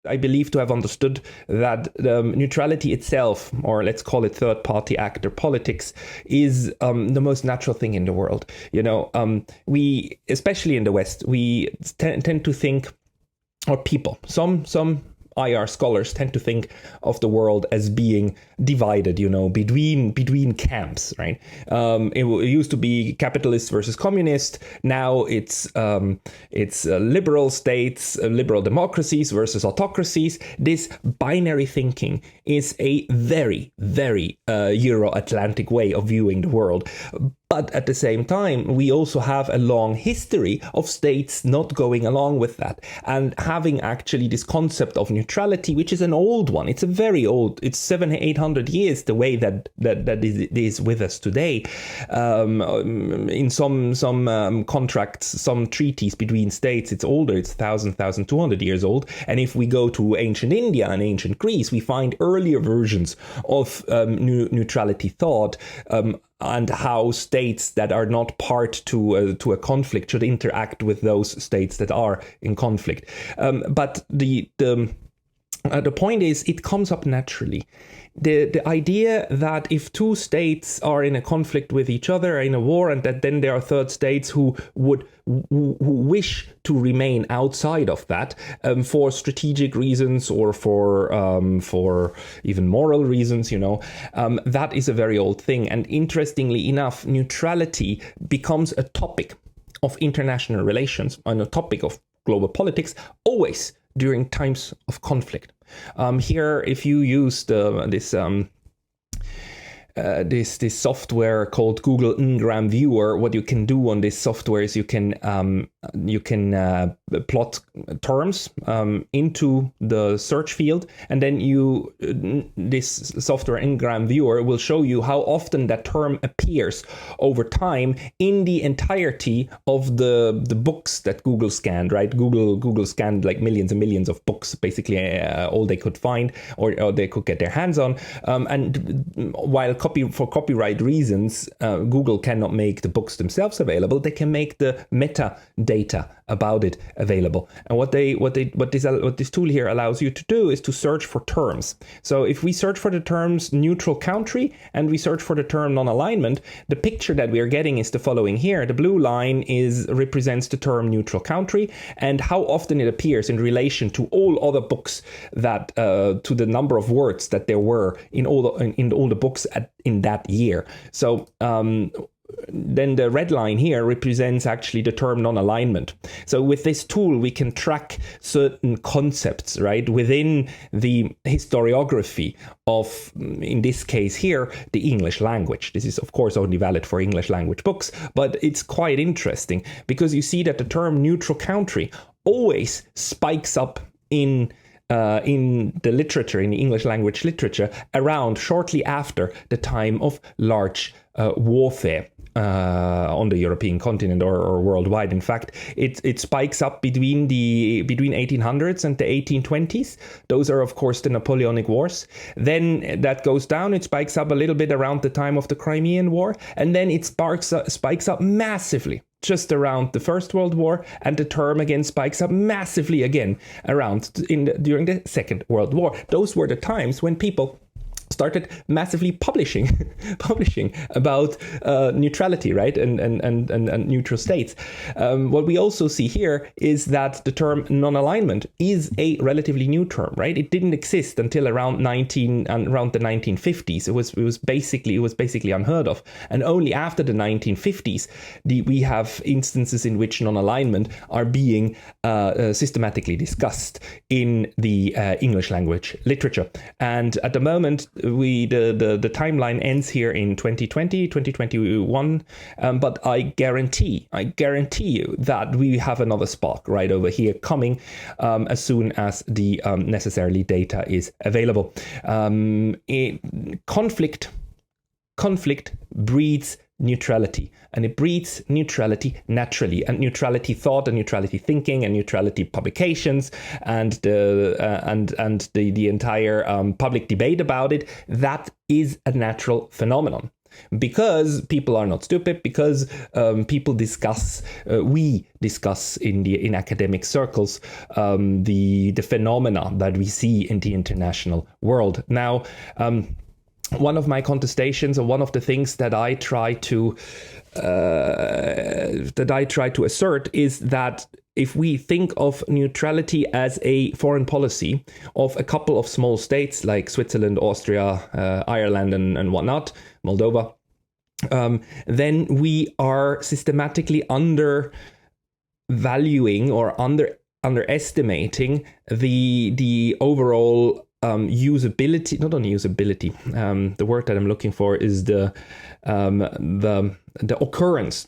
I believe to have understood that neutrality itself, or let's call it third-party actor politics, is the most natural thing in the world. We, especially in the West, we tend to think, or people, some IR scholars tend to think of the world as being divided, between camps, right? It used to be capitalist versus communist. Now it's liberal states, liberal democracies versus autocracies. This binary thinking is a very, very Euro-Atlantic way of viewing the world. But at the same time, we also have a long history of states not going along with that and having actually this concept of neutrality, which is an old one. It's a very old, it's 700-800 years, the way that it is with us today. In some contracts, some treaties between states, it's older, it's 1,200 years old. And if we go to ancient India and ancient Greece, we find earlier versions of neutrality thought, and how states that are not part to a conflict should interact with those states that are in conflict. But the point is, it comes up naturally. The idea that if two states are in a conflict with each other, in a war, and that then there are third states who wish to remain outside of that for strategic reasons or for even moral reasons, that is a very old thing. And interestingly enough, neutrality becomes a topic of international relations and a topic of global politics always during times of conflict. Here, if you use this software called Google Ngram Viewer, what you can do on this software is you can plot terms into the search field, and then this software Ngram Viewer will show you how often that term appears over time in the entirety of the books that Google scanned. Right? Google scanned like millions and millions of books, basically all they could find or they could get their hands on, and while for copyright reasons, Google cannot make the books themselves available. They can make the metadata about it available. And what this tool here allows you to do is to search for terms. So if we search for the terms neutral country and we search for the term non-alignment, the picture that we are getting is the following here. The blue line represents the term neutral country and how often it appears in relation to all other books that to the number of words that there were in all the books in that year. So then the red line here represents actually the term non-alignment. So with this tool, we can track certain concepts, right, within the historiography of, in this case here, the English language. This is, of course, only valid for English language books, but it's quite interesting because you see that the term neutral country always spikes up in the literature, in the English language literature, around shortly after the time of large warfare on the European continent or worldwide. In fact, it spikes up between 1800s and the 1820s. Those are, of course, the Napoleonic Wars. Then that goes down. It spikes up a little bit around the time of the Crimean War, and then it spikes up massively just around the First World War, and the term again spikes up massively again around during the Second World War. Those were the times when people started massively publishing about neutrality, right, and neutral states. What we also see here is that the term non-alignment is a relatively new term, right? It didn't exist until around the 1950s. It was basically unheard of, and only after the 1950s we have instances in which non-alignment are being systematically discussed in the English language literature. And at the moment, the timeline ends here in 2021, but I guarantee you that we have another spark right over here coming as soon as the necessary data is available. Conflict breeds neutrality, and it breeds neutrality naturally, and neutrality thought and neutrality thinking and neutrality publications and the entire public debate about it, that is a natural phenomenon. because people are not stupid, because we discuss in academic circles the phenomena that we see in the international world. Now, one of my contestations, or one of the things that I try to assert, is that if we think of neutrality as a foreign policy of a couple of small states like Switzerland, Austria, Ireland, and whatnot, Moldova, then we are systematically undervaluing or underestimating the overall usability, not only usability. The word that I'm looking for is the occurrence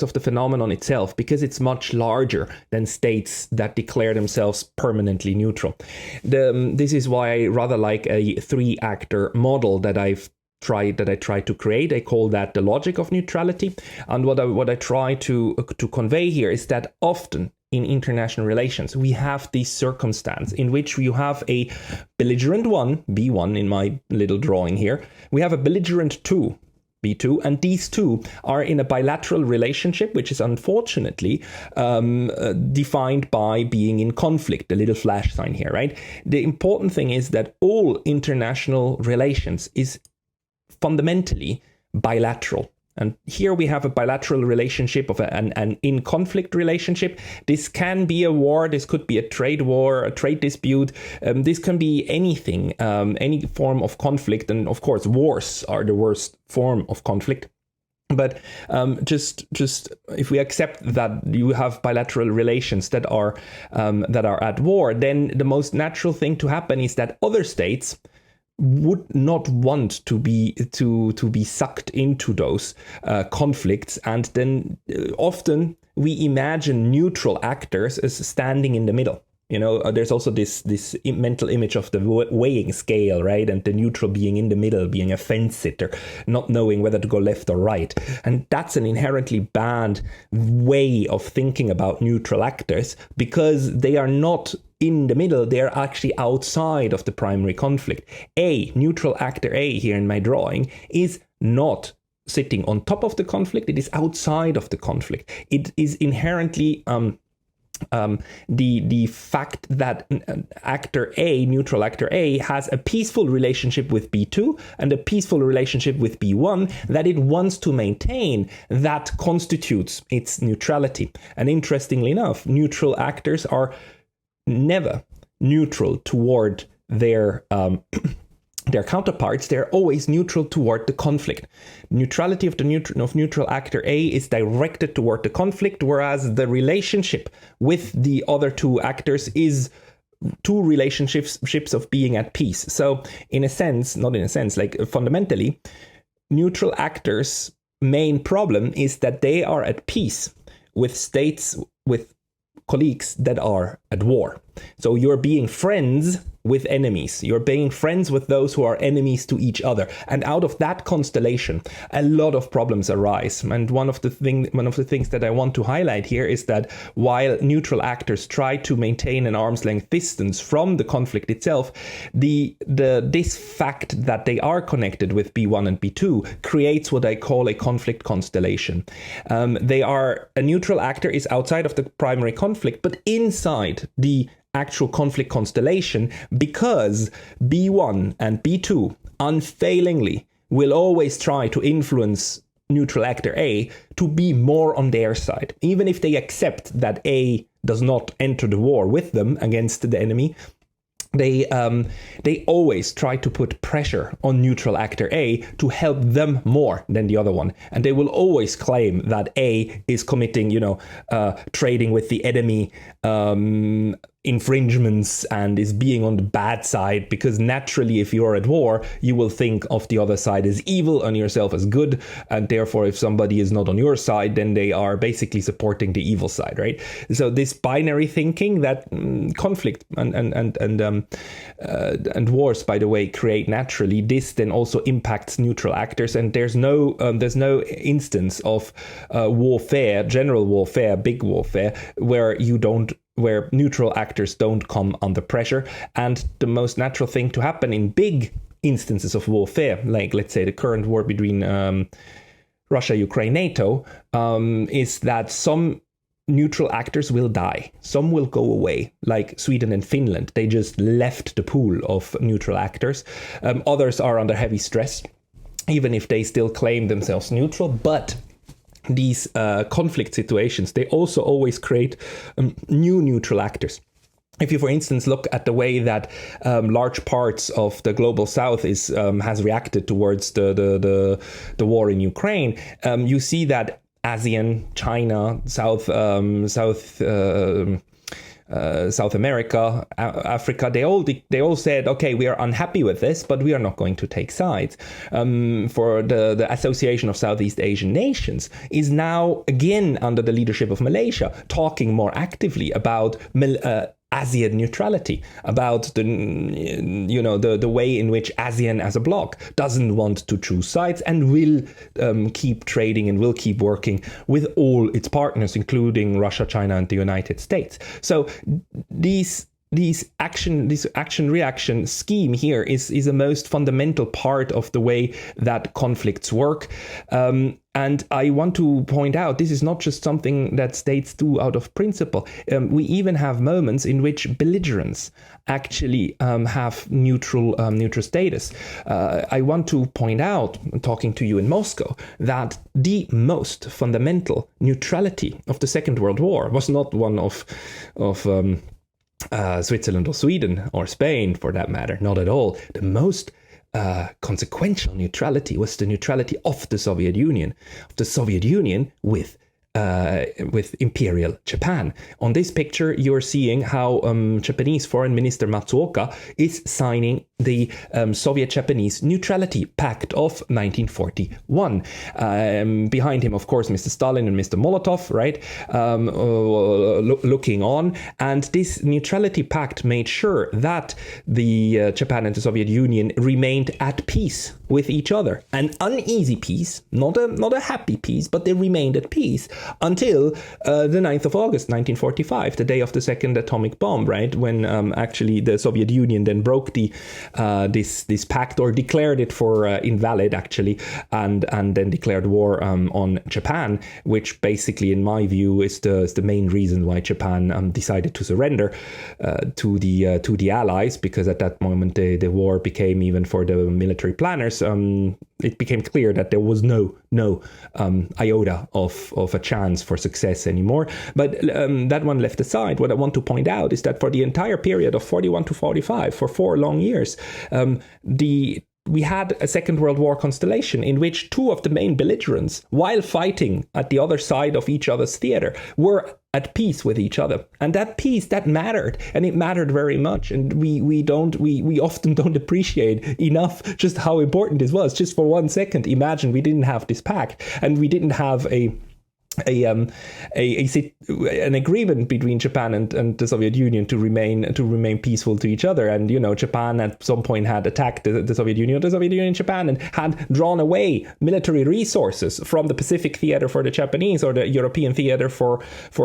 of the phenomenon itself, because it's much larger than states that declare themselves permanently neutral. This is why I rather like a 3-actor model that I try to create. I call that the logic of neutrality. And what I try to convey here is that often in international relations, we have this circumstance in which you have a belligerent 1, B1 in my little drawing here. We have a belligerent 2, B2, and these two are in a bilateral relationship, which is unfortunately defined by being in conflict, the little flash sign here, right? The important thing is that all international relations is fundamentally bilateral. And here we have a bilateral relationship of an in-conflict relationship. This can be a war. This could be a trade war, a trade dispute. This can be anything, any form of conflict. And of course, wars are the worst form of conflict. But just if we accept that you have bilateral relations that are at war, then the most natural thing to happen is that other states would not want to be sucked into those conflicts, and then often we imagine neutral actors as standing in the middle. You know, there's also this mental image of the weighing scale, right? And the neutral being in the middle, being a fence sitter, not knowing whether to go left or right. And that's an inherently bad way of thinking about neutral actors, because they are not in the middle, they're actually outside of the primary conflict. Neutral actor A here in my drawing is not sitting on top of the conflict, it is outside of the conflict. It is inherently the fact that neutral actor A, has a peaceful relationship with B2 and a peaceful relationship with B1 that it wants to maintain, that constitutes its neutrality. And interestingly enough, neutral actors are never neutral toward their counterparts. They're always neutral toward the conflict. Neutrality of neutral actor A is directed toward the conflict, whereas the relationship with the other two actors is two relationships of being at peace. So fundamentally, neutral actors' main problem is that they are at peace with states, with colleagues that are at war. So you're being friends with enemies. You're being friends with those who are enemies to each other. And out of that constellation, a lot of problems arise. And one of the things that I want to highlight here is that while neutral actors try to maintain an arm's length distance from the conflict itself, this fact that they are connected with B1 and B2 creates what I call a conflict constellation. A neutral actor is outside of the primary conflict, but inside the actual conflict constellation, because B1 and B2 unfailingly will always try to influence neutral actor A to be more on their side. Even if they accept that A does not enter the war with them against the enemy, they always try to put pressure on neutral actor A to help them more than the other one. And they will always claim that A is committing, trading with the enemy, infringements, and is being on the bad side, because naturally if you're at war you will think of the other side as evil and yourself as good, and therefore if somebody is not on your side then they are basically supporting the evil side, right? So this binary thinking that conflict and wars, by the way, create naturally, this then also impacts neutral actors, and there's no instance of warfare, general warfare, big warfare, where neutral actors don't come under pressure. And the most natural thing to happen in big instances of warfare, like let's say the current war between Russia, Ukraine, NATO, is that some neutral actors will die. Some will go away, like Sweden and Finland. They just left the pool of neutral actors. Others are under heavy stress, even if they still claim themselves neutral. But these conflict situations, they also always create new neutral actors. If you, for instance, look at the way that large parts of the global South has reacted towards the war in Ukraine, you see that ASEAN, China, South America, Africa, they all said, okay, we are unhappy with this, but we are not going to take sides. For the Association of Southeast Asian Nations is now again under the leadership of Malaysia, talking more actively about ASEAN neutrality, about the way in which ASEAN as a bloc doesn't want to choose sides and will keep trading and will keep working with all its partners, including Russia, China, and the United States. So this action-reaction scheme here is a most fundamental part of the way that conflicts work. And I want to point out, this is not just something that states do out of principle. We even have moments in which belligerents actually have neutral status. I want to point out, talking to you in Moscow, that the most fundamental neutrality of the Second World War was not one of Switzerland or Sweden or Spain, for that matter, not at all. The most consequential neutrality was the neutrality of the Soviet Union with Imperial Japan. On this picture, you're seeing how Japanese Foreign Minister Matsuoka is signing the Soviet-Japanese Neutrality Pact of 1941. Behind him, of course, Mr. Stalin and Mr. Molotov, right, looking on. And this Neutrality Pact made sure that the Japan and the Soviet Union remained at peace with each other. An uneasy peace, not a happy peace, but they remained at peace until the 9th of August, 1945, the day of the second atomic bomb, right, when actually the Soviet Union then broke this pact, or declared it for invalid, actually, and then declared war on Japan, which basically, in my view, is the main reason why Japan decided to surrender to the Allies, because at that moment the war became, even for the military planners, it became clear that there was no iota of a chance for success anymore. But that one left aside, what I want to point out is that for the entire period of 41 to 45, for 4 long years, we had a Second World War constellation in which two of the main belligerents, while fighting at the other side of each other's theater, were at peace with each other. And that peace, that mattered, and it mattered very much. And we often don't appreciate enough just how important this was. Just for 1 second, imagine we didn't have this pact, and we didn't have an agreement between Japan and the Soviet Union to remain peaceful to each other. And Japan at some point had attacked the Soviet Union, Japan, and had drawn away military resources from the Pacific theater for the Japanese, or the European theater for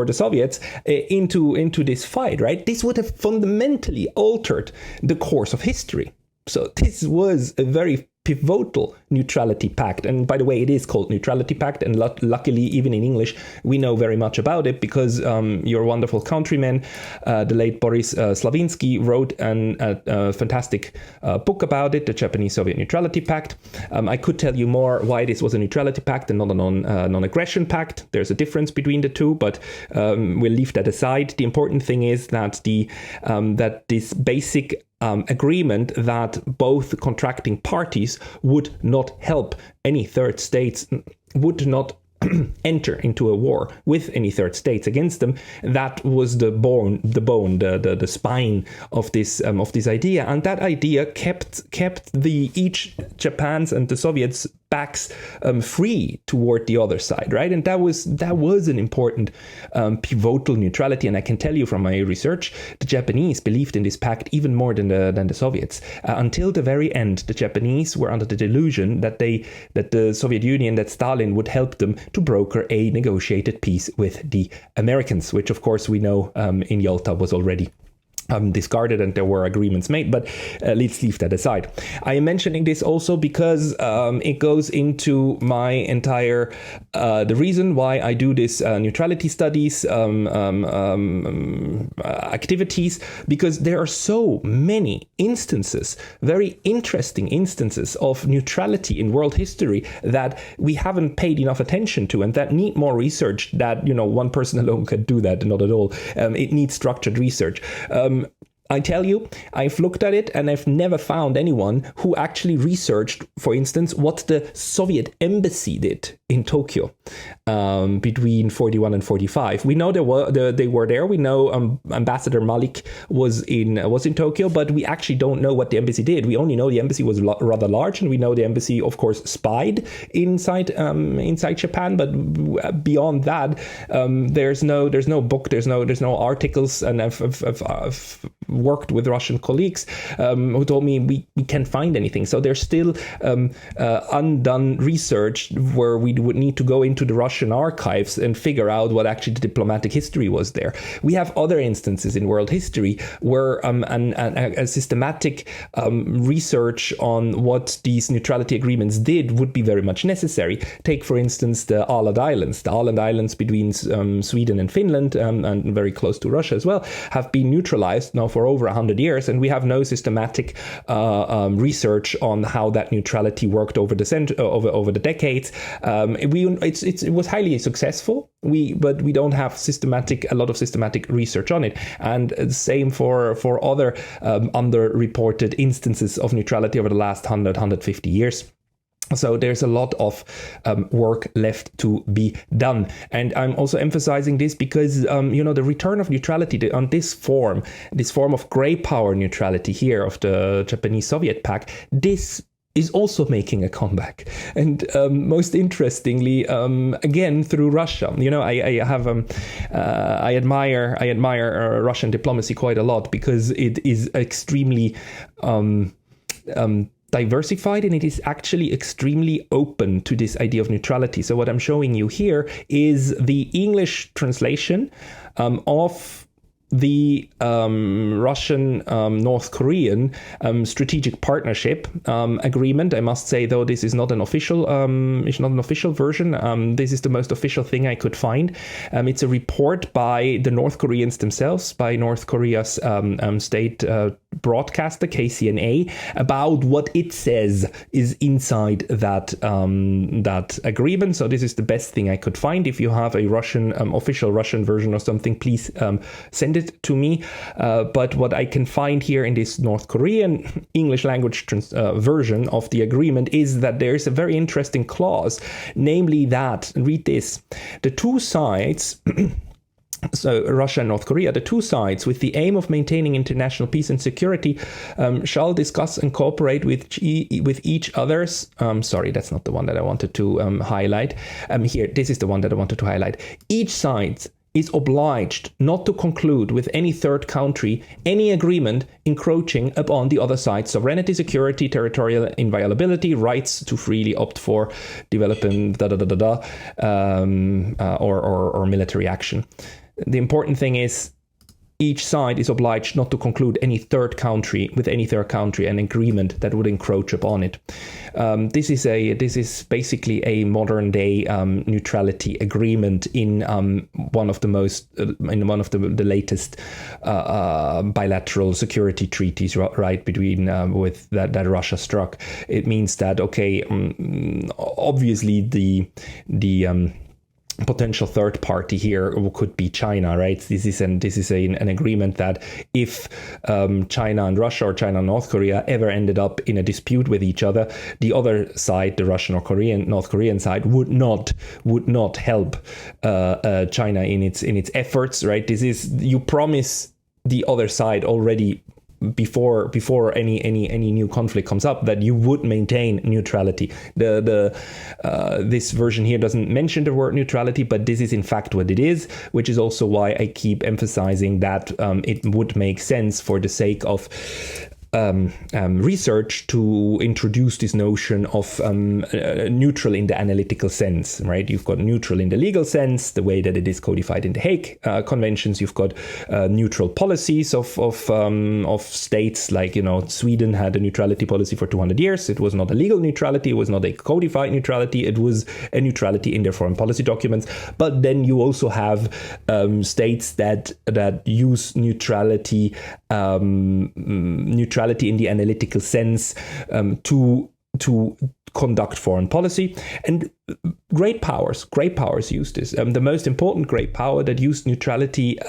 the Soviets, into this fight. Right, this would have fundamentally altered the course of history. So this was a very pivotal neutrality pact. And by the way, it is called Neutrality Pact, and luckily, even in English, we know very much about it, because your wonderful countryman, the late Boris Slavinsky, wrote a fantastic book about it, the Japanese-Soviet Neutrality Pact. I could tell you more why this was a neutrality pact and not a non-aggression pact. There's a difference between the two, but we'll leave that aside. The important thing is that that this basic agreement that both contracting parties would not help any third states, would not enter into a war with any third states against them. That was the spine of this idea, and that idea kept each Japan's and the Soviets' backs free toward the other side, right? And that was an important pivotal neutrality. And I can tell you from my research, the Japanese believed in this pact even more than the Soviets. Until the very end, the Japanese were under the delusion that the Soviet Union, that Stalin would help them to broker a negotiated peace with the Americans, which of course we know in Yalta was already discarded and there were agreements made, but let's leave that aside. I am mentioning this also because it goes into my entire the reason why I do this neutrality studies activities, because there are so many instances, very interesting instances of neutrality in world history that we haven't paid enough attention to and that need more research. That, you know, one person alone can do that, not at all. It needs structured research. I tell you, I've looked at it and I've never found anyone who actually researched, for instance, what the Soviet embassy did in Tokyo between 41 and 45. We know they were there. We know Ambassador Malik was in Tokyo, but we actually don't know what the embassy did. We only know the embassy was rather large, and we know the embassy, of course, spied inside Japan. But beyond that, there's no book, there's no articles, and I've worked with Russian colleagues who told me we can't find anything. So there's still undone research where we would need to go into the Russian archives and figure out what actually the diplomatic history was there. We have other instances in world history where a systematic research on what these neutrality agreements did would be very much necessary. Take, for instance, the Åland Islands. The Åland Islands between Sweden and Finland, and very close to Russia as well, have been neutralized now for over 100 years, and we have no systematic research on how that neutrality worked over the decades. It was highly successful, but we don't have a lot of systematic research on it. And same for other underreported instances of neutrality over the last 150 years. So there's a lot of work left to be done. And I'm also emphasizing this because, the return of neutrality on this form of grey power neutrality here of the Japanese-Soviet Pact, this is also making a comeback. And most interestingly, again, through Russia. I admire Russian diplomacy quite a lot because it is extremely diversified, and it is actually extremely open to this idea of neutrality. So what I'm showing you here is the English translation of the Russian North Korean strategic partnership agreement. I must say, though, this is not an official version. This is the most official thing I could find. It's a report by the North Koreans themselves, by North Korea's state broadcaster KCNA, about what it says is inside that agreement. So this is the best thing I could find. If you have a Russian official Russian version or something, please send it to me. But what I can find here in this North Korean English language version of the agreement is that there is a very interesting clause, namely that, read this, the two sides so Russia and North Korea, the two sides, with the aim of maintaining international peace and security, shall discuss and cooperate with each other's. Sorry, that's not the one that I wanted to highlight. Here, this is the one that I wanted to highlight. Each side is obliged not to conclude with any third country any agreement encroaching upon the other side's sovereignty, security, territorial inviolability, rights to freely opt for development, or military action. The important thing is each side is obliged not to conclude with any third country an agreement that would encroach upon it. This is basically a modern day neutrality agreement in one of the latest bilateral security treaties, right, between that Russia struck. It means that obviously the potential third party here could be China, right? This is an agreement that if China and Russia or China and North Korea ever ended up in a dispute with each other, the other side, the Russian or North Korean side, would not help China in its efforts, right? You promise the other side already before any new conflict comes up that you would maintain neutrality. This version here doesn't mention the word neutrality, but this is in fact what it is, which is also why I keep emphasizing that it would make sense for the sake of research to introduce this notion of neutral in the analytical sense, right? You've got neutral in the legal sense, the way that it is codified in the Hague Conventions. You've got neutral policies of states, like, Sweden had a neutrality policy for 200 years. It was not a legal neutrality. It was not a codified neutrality. It was a neutrality in their foreign policy documents. But then you also have states that use neutrality in the analytical sense to conduct foreign policy. And great powers used this. The most important great power that used neutrality,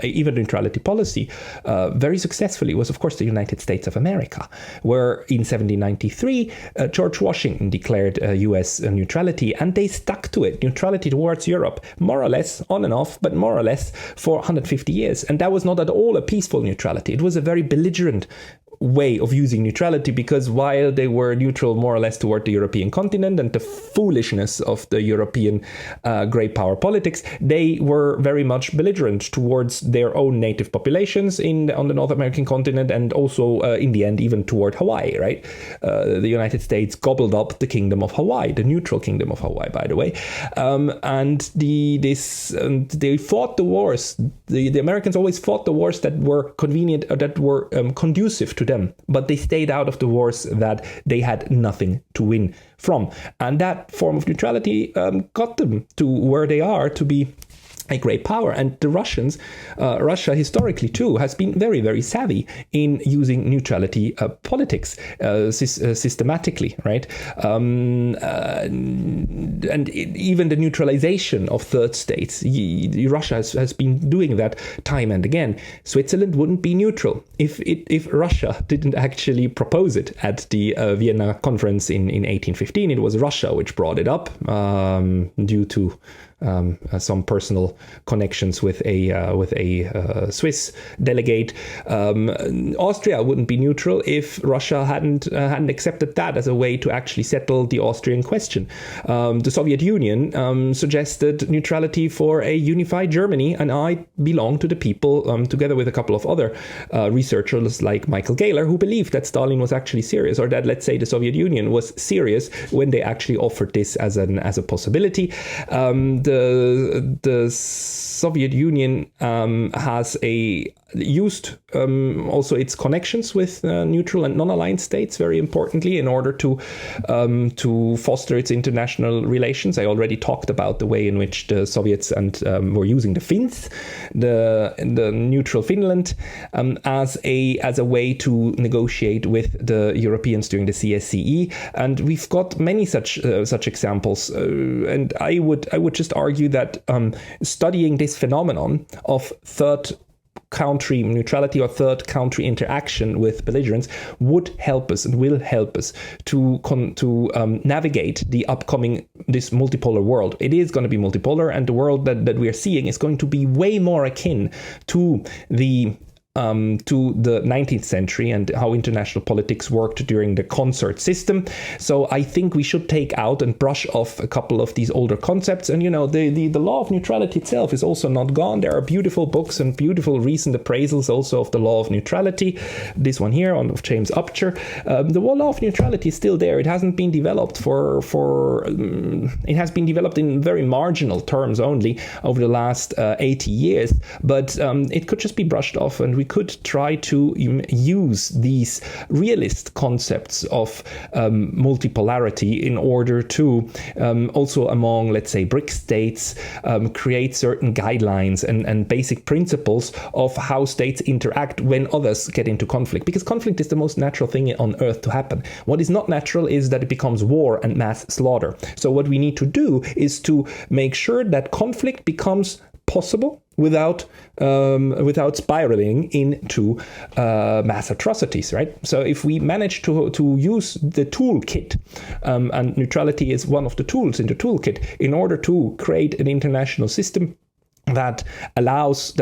even neutrality policy, very successfully was, of course, the United States of America, where in 1793, George Washington declared U.S. neutrality, and they stuck to it. Neutrality towards Europe, more or less, on and off, but more or less for 150 years. And that was not at all a peaceful neutrality. It was a very belligerent way of using neutrality, because while they were neutral more or less toward the European continent and the foolishness of the European great power politics, they were very much belligerent towards their own native populations on the North American continent, and also in the end even toward Hawaii, right? The United States gobbled up the kingdom of Hawaii, the neutral kingdom of Hawaii, by the way, and they fought the wars. The Americans always fought the wars that were convenient, that were conducive to them, but they stayed out of the wars that they had nothing to win from. And that form of neutrality got them to where they are, to be a great power. And the Russians, Russia historically too, has been very, very savvy in using neutrality politics systematically, right? And even the neutralization of third states, Russia has been doing that time and again. Switzerland wouldn't be neutral if Russia didn't actually propose it at the Vienna conference in 1815. It was Russia which brought it up due to some personal connections with a Swiss delegate. Austria wouldn't be neutral if Russia hadn't accepted that as a way to actually settle the Austrian question. The Soviet Union suggested neutrality for a unified Germany, and I belong to the people, together with a couple of other researchers like Michael Gayler, who believed that Stalin was actually serious, or that, let's say, the Soviet Union was serious when they actually offered this as a possibility. The Soviet Union has used also its connections with neutral and non-aligned states very importantly in order to foster its international relations. I already talked about the way in which the Soviets were using the Finns, the neutral Finland, as a way to negotiate with the Europeans during the CSCE, and we've got many such examples. And I would just argue that studying this phenomenon of third country neutrality or third country interaction with belligerents would help us and will help us to navigate this multipolar world. It is going to be multipolar, and the world that we are seeing is going to be way more akin to the 19th century and how international politics worked during the concert system. So I think we should take out and brush off a couple of these older concepts. And, the law of neutrality itself is also not gone. There are beautiful books and beautiful recent appraisals also of the law of neutrality. This one here of James Upchur. The law of neutrality is still there. It hasn't been developed it has been developed in very marginal terms only over the last 80 years. But it could just be brushed off, and we could try to use these realist concepts of multipolarity in order to also among, let's say, BRIC states, create certain guidelines and basic principles of how states interact when others get into conflict. Because conflict is the most natural thing on earth to happen. What is not natural is that it becomes war and mass slaughter. So what we need to do is to make sure that conflict becomes possible without spiraling into mass atrocities, right? So if we manage to use the toolkit, and neutrality is one of the tools in the toolkit, in order to create an international system that has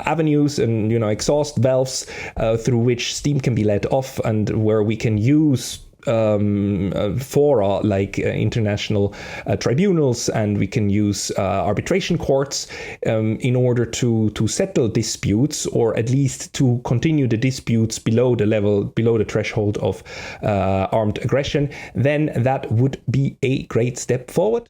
avenues and exhaust valves through which steam can be let off, and where we can use fora like international tribunals, and we can use arbitration courts in order to settle disputes, or at least to continue the disputes below the threshold of armed aggression, then that would be a great step forward.